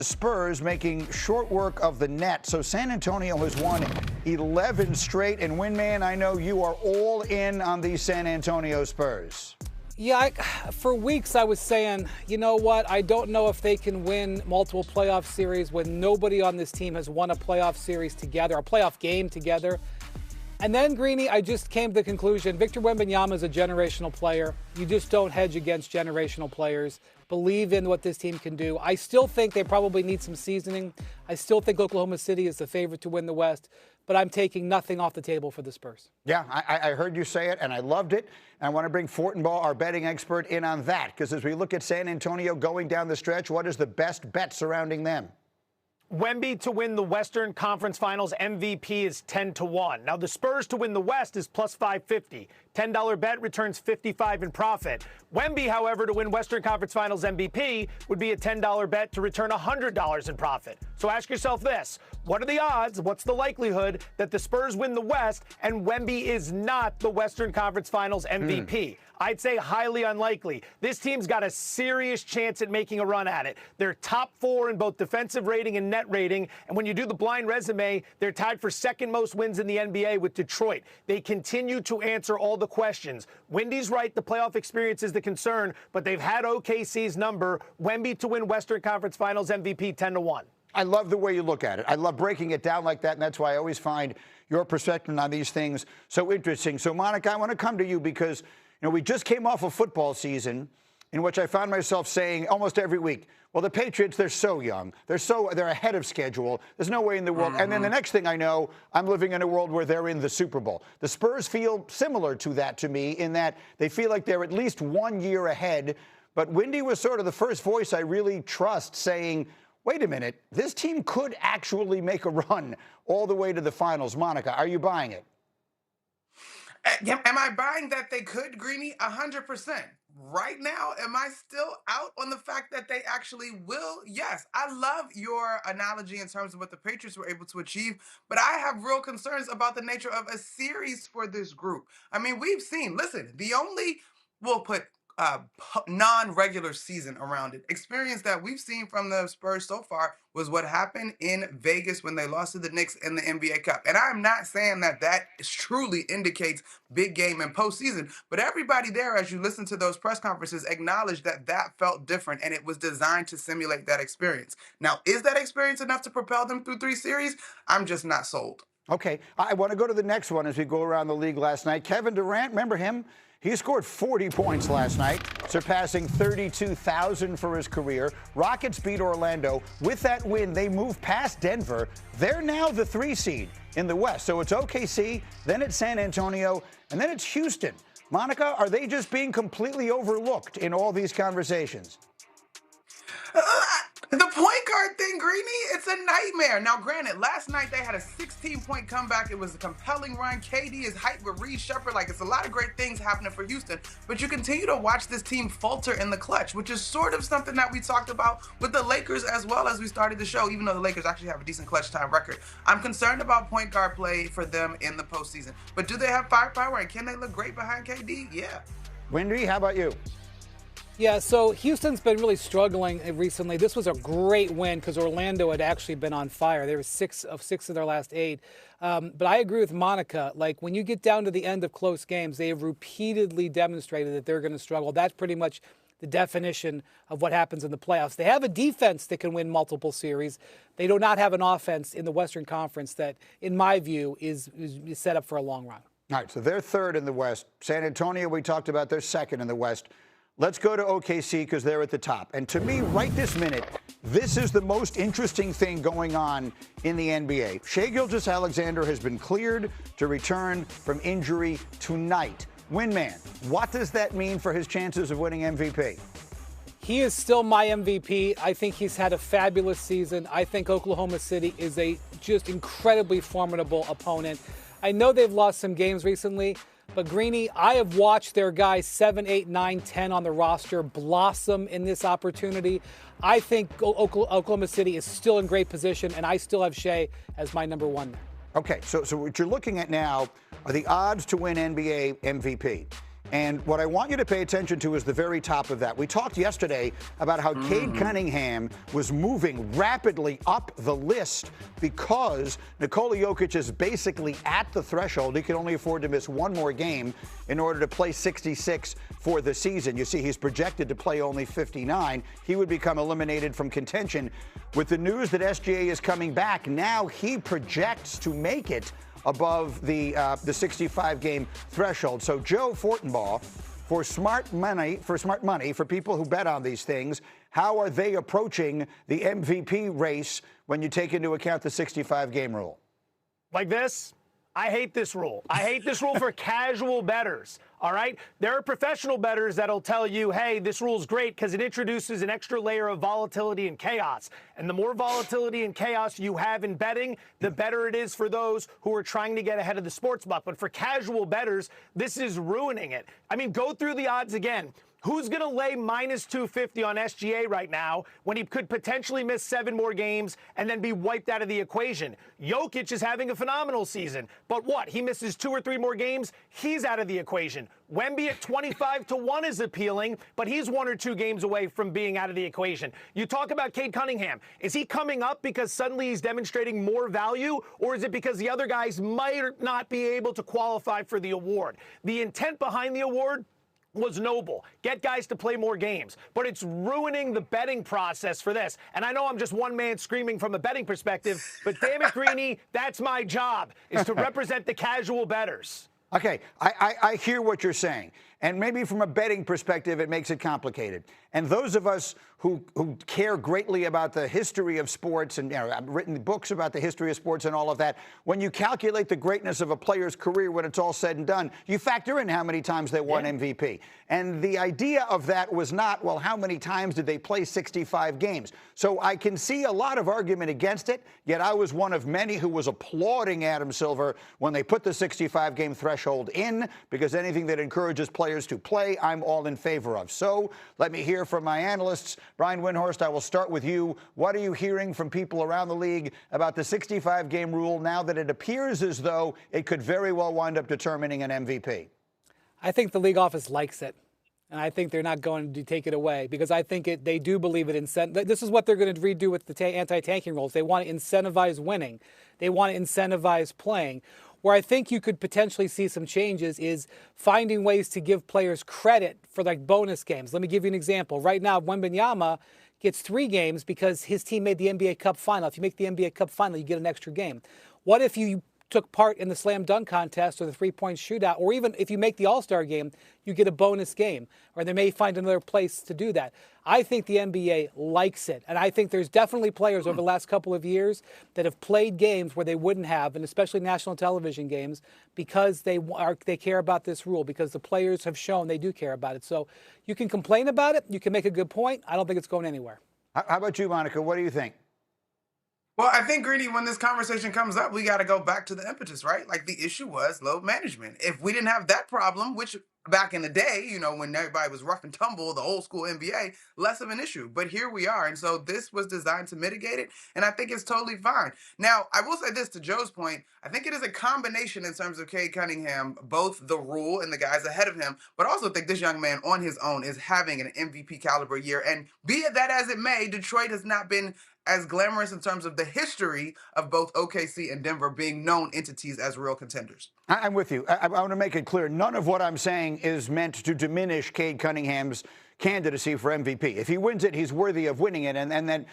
The Spurs making short work of the net. So San Antonio has won 11 straight. And Windman, I know you are all in on the San Antonio Spurs. Yeah, for weeks I was saying, you know what, I don't know if they can win multiple playoff series when nobody on this team has won a playoff series together, a playoff game together. And then, Greeny, I just came to the conclusion, Victor Wembanyama is a generational player. You just don't hedge against generational players. Believe in what this team can do. I still think they probably need some seasoning. I still think Oklahoma City is the favorite to win the West, but I'm taking nothing off the table for the Spurs. Yeah, I heard you say it, and I loved it. And I want to bring Fortenbaugh, our betting expert, in on that, because as we look at San Antonio going down the stretch, what is the best bet surrounding them? Wemby to win the Western Conference Finals MVP is 10-1. Now, the Spurs to win the West is plus 550. $10 bet returns 55 in profit. Wemby, however, to win Western Conference Finals MVP would be a $10 bet to return $100 in profit. So ask yourself this. What are the odds? What's the likelihood that the Spurs win the West and Wemby is not the Western Conference Finals MVP? I'd say highly unlikely. This team's got a serious chance at making a run at it. They're top 4 in both defensive rating and net rating. And when you do the blind resume, they're tied for second most wins in the NBA with Detroit. They continue to answer all the questions. Wendy's right, the playoff experience is the concern, but they've had OKC's number. Wemby to win Western Conference Finals MVP 10-1. I love the way you look at it. I love breaking it down like that, and that's why I always find your perspective on these things so interesting. So, Monica, I want to come to you because we just came off a football season in which I found myself saying almost every week, well, the Patriots, they're so young. They're ahead of schedule. There's no way in the world. And then the next thing I know, I'm living in a world where they're in the Super Bowl. The Spurs feel similar to that to me in that they feel like they're at least 1 year ahead. But Windy was sort of the first voice I really trust saying, wait a minute, this team could actually make a run all the way to the finals. Monica, are you buying it? Am I buying that they could, Greeny? 100%. Right now, am I still out on the fact that they actually will? Yes. I love your analogy in terms of what the Patriots were able to achieve, but I have real concerns about the nature of a series for this group. I mean, we've seen, listen, the only, we'll put non-regular season around it experience that we've seen from the Spurs so far was what happened in Vegas when they lost to the Knicks in the NBA Cup. And I'm not saying that truly indicates big game and postseason, but everybody there, as you listen to those press conferences, acknowledged that that felt different and it was designed to simulate that experience. Now, is that experience enough to propel them through 3 series? I'm just not sold. Okay, I want to go to the next one as we go around the league last night. Kevin Durant, remember him? He scored 40 points last night, surpassing 32,000 for his career. Rockets beat Orlando. With that win, they move past Denver. They're now the 3 seed in the West. So it's OKC, then it's San Antonio, and then it's Houston. Monica, are they just being completely overlooked in all these conversations? The point guard thing, Greeny, it's a nightmare. Now, granted, last night they had a 16-point comeback. It was a compelling run. KD is hyped with Reed Shepherd. Like, it's a lot of great things happening for Houston. But you continue to watch this team falter in the clutch, which is sort of something that we talked about with the Lakers as well as we started the show, even though the Lakers actually have a decent clutch time record. I'm concerned about point guard play for them in the postseason. But do they have firepower, and can they look great behind KD? Yeah. Wendy, how about you? Yeah, so Houston's been really struggling recently. This was a great win because Orlando had actually been on fire. They were 6 of 6 of their last 8. But I agree with Monica. Like, when you get down to the end of close games, they have repeatedly demonstrated that they're going to struggle. That's pretty much the definition of what happens in the playoffs. They have a defense that can win multiple series. They do not have an offense in the Western Conference that, in my view, is set up for a long run. All right, so they're 3rd in the West. San Antonio, we talked about, they're 2nd in the West. Let's go to OKC because they're at the top. And to me, right this minute, this is the most interesting thing going on in the NBA. Shai Gilgeous-Alexander has been cleared to return from injury tonight. Windman, what does that mean for his chances of winning MVP? He is still my MVP. I think he's had a fabulous season. I think Oklahoma City is a just incredibly formidable opponent. I know they've lost some games recently, but Greeny, I have watched their guys 7, 8, 9, 10 on the roster blossom in this opportunity. I think Oklahoma City is still in great position, and I still have Shai as my number 1 there. Okay, so what you're looking at now are the odds to win NBA MVP. And what I want you to pay attention to is the very top of that. We talked yesterday about how Cade Cunningham was moving rapidly up the list because Nikola Jokic is basically at the threshold. He can only afford to miss one more game in order to play 66 for the season. You see, he's projected to play only 59. He would become eliminated from contention. With the news that SGA is coming back, now he projects to make it above the 65-game threshold. So Joe Fortenbaugh, for smart money, for people who bet on these things, how are they approaching the MVP race when you take into account the 65-game rule? Like this? I hate this rule. I hate this rule for casual bettors, all right? There are professional bettors that'll tell you, hey, this rule's great because it introduces an extra layer of volatility and chaos. And the more volatility and chaos you have in betting, the better it is for those who are trying to get ahead of the sports book. But for casual bettors, this is ruining it. I mean, go through the odds again. Who's going to lay minus 250 on SGA right now when he could potentially miss 7 more games and then be wiped out of the equation? Jokic is having a phenomenal season. But what? He misses 2 or 3 more games? He's out of the equation. Wemby at 25-1 is appealing, but he's 1 or 2 games away from being out of the equation. You talk about Cade Cunningham. Is he coming up because suddenly he's demonstrating more value, or is it because the other guys might not be able to qualify for the award? The intent behind the award was noble. Get guys to play more games. But it's ruining the betting process for this. And I know I'm just one man screaming from a betting perspective, but damn it, Greeny, that's my job, is to represent the casual bettors. Okay, I hear what you're saying. And maybe from a betting perspective, it makes it complicated. And those of us who care greatly about the history of sports, and I've written books about the history of sports and all of that, when you calculate the greatness of a player's career when it's all said and done, you factor in how many times they won MVP. And the idea of that was not, well, how many times did they play 65 games? So I can see a lot of argument against it, yet I was one of many who was applauding Adam Silver when they put the 65-game threshold in, because anything that encourages players to play, I'm all in favor of. So let me hear from my analysts. Brian Windhorst, I will start with you. What are you hearing from people around the league about the 65-game rule now that it appears as though it could very well wind up determining an MVP? I think the league office likes it. And I think they're not going to take it away because I think they do believe it. This is what they're going to redo with the anti-tanking rules. They want to incentivize winning. They want to incentivize playing. Where I think you could potentially see some changes is finding ways to give players credit for like bonus games. Let me give you an example. Right now, Wembanyama gets 3 games because his team made the NBA Cup final. If you make the NBA Cup final, you get an extra game. What if you took part in the slam dunk contest or the three-point shootout, or even if you make the All-Star game, you get a bonus game, or they may find another place to do that. I think the NBA likes it, and I think there's definitely players over the last couple of years that have played games where they wouldn't have, and especially national television games, because they care about this rule, because the players have shown they do care about it. So you can complain about it, you can make a good point. I don't think it's going anywhere. How about you, Monica? What do you think? Well, I think, Greeny, when this conversation comes up, we got to go back to the impetus, right? Like, the issue was load management. If we didn't have that problem, which back in the day, you know, when everybody was rough and tumble, the old school NBA, less of an issue. But here we are. And so this was designed to mitigate it. And I think it's totally fine. Now, I will say this to Joe's point. I think it is a combination in terms of Cade Cunningham, both the rule and the guys ahead of him, but I also think this young man on his own is having an MVP caliber year. And be it that as it may, Detroit has not been as glamorous in terms of the history of both OKC and Denver being known entities as real contenders. I'm with you. I want to make it clear. None of what I'm saying is meant to diminish Cade Cunningham's candidacy for MVP. If he wins it, he's worthy of winning it. And then,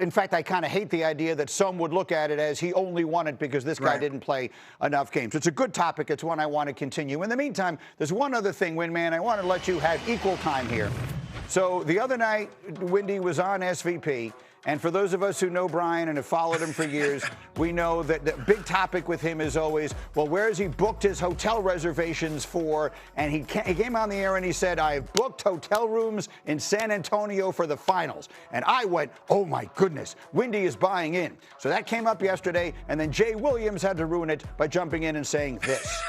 in fact, I kind of hate the idea that some would look at it as he only won it because this guy didn't play enough games. It's a good topic. It's one I want to continue. In the meantime, there's one other thing, Windman. I want to let you have equal time here. So the other night, Windy was on SVP. And for those of us who know Brian and have followed him for years, we know that the big topic with him is always, well, where has he booked his hotel reservations for? And he came on the air and he said, I've booked hotel rooms in San Antonio for the finals. And I went, oh, my goodness, Windy is buying in. So that came up yesterday. And then Jay Williams had to ruin it by jumping in and saying this.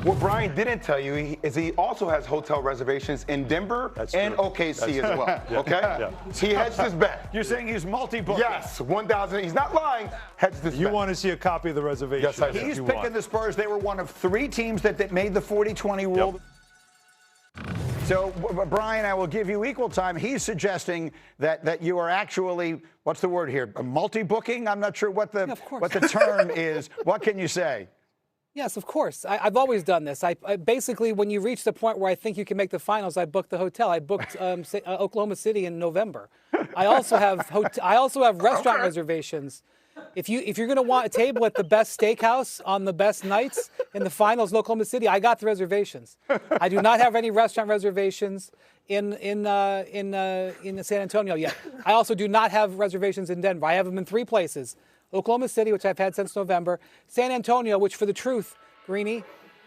What Brian didn't tell you is he also has hotel reservations in Denver and OKC as well. Okay? Yeah. He hedged his bet. You're saying he's multi-booking? Yes, 1,000. He's not lying. Hedged his bet. You want to see a copy of the reservation? Yes, I do. He's picking the Spurs. They were one of 3 teams that made the 40-20 rule. Yep. So, Brian, I will give you equal time. He's suggesting that you are actually, what's the word here, multi-booking? I'm not sure what the term is. What can you say? Yes, of course. I've always done this. I basically, when you reach the point where I think you can make the finals, I book the hotel. I booked Oklahoma City in November. I also have restaurant reservations. If you're going to want a table at the best steakhouse on the best nights in the finals in Oklahoma City, I got the reservations. I do not have any restaurant reservations in San Antonio yet. I also do not have reservations in Denver. I have them in 3 places. Oklahoma City, which I've had since November. San Antonio, which for the truth, Greeny,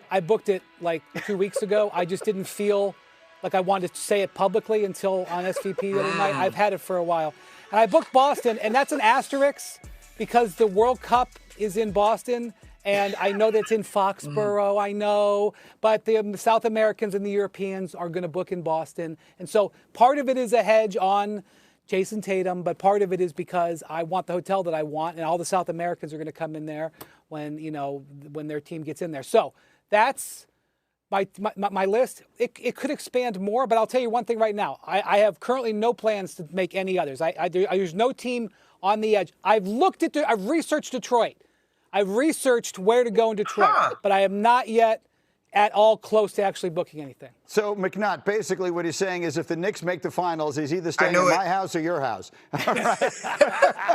I booked it like 2 weeks ago. I just didn't feel like I wanted to say it publicly until on SVP the other night. I've had it for a while. And I booked Boston, and that's an asterisk because the World Cup is in Boston, and I know that's in Foxborough, I know, but the South Americans and the Europeans are going to book in Boston. And so part of it is a hedge on Jason Tatum, but part of it is because I want the hotel that I want, and all the South Americans are going to come in there when their team gets in there. So that's my list. It could expand more, but I'll tell you one thing right now. I have currently no plans to make any others. There's no team on the edge. I've researched Detroit. I've researched where to go in Detroit, but I am not yet at all close to actually booking anything. So, McNutt, basically what he's saying is if the Knicks make the finals, he's either staying in my house or your house. All right.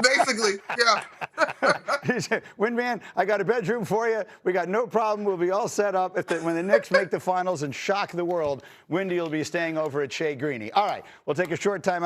Basically, yeah. He said, Windman, I got a bedroom for you. We got no problem. We'll be all set up. When the Knicks make the finals and shock the world, Windy will be staying over at Shea Greeny. All right, we'll take a short time.